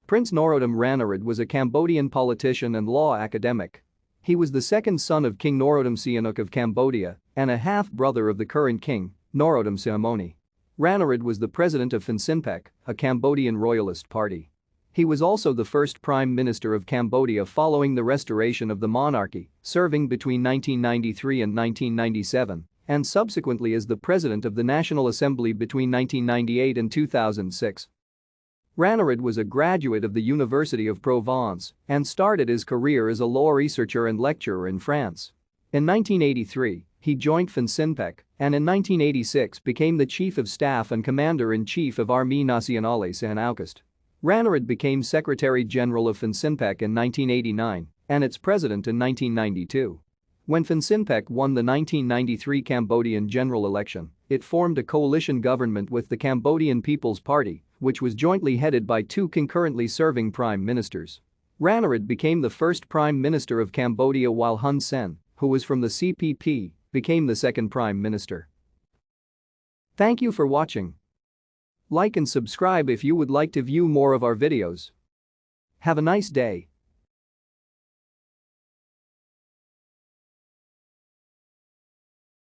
Prince Norodom Ranariddh was a Cambodian politician and law academic. He was the second son of King Norodom Sihanouk of Cambodia and a half-brother of the current king, Norodom Sihamoni. Ranariddh was the president of FUNCINPEC, a Cambodian royalist party. He was also the first prime minister of Cambodia following the restoration of the monarchy, serving between 1993 and 1997, and subsequently as the president of the National Assembly between 1998 and 2006. Ranariddh was a graduate of the University of Provence and started his career as a law researcher and lecturer in France. In 1983, he joined FUNCINPEC and in 1986 became the chief of staff and commander-in-chief of Armée Nationale Sihanouk. Ranariddh became Secretary-General of FUNCINPEC in 1989 and its president in 1992. When FUNCINPEC won the 1993 Cambodian general election, it formed a coalition government with the Cambodian People's Party, which was jointly headed by two concurrently serving prime ministers. Ranariddh became the first prime minister of Cambodia while Hun Sen, who was from the CPP, became the second prime minister. Thank you for watching. Like and subscribe if you would like to view more of our videos. Have a nice day.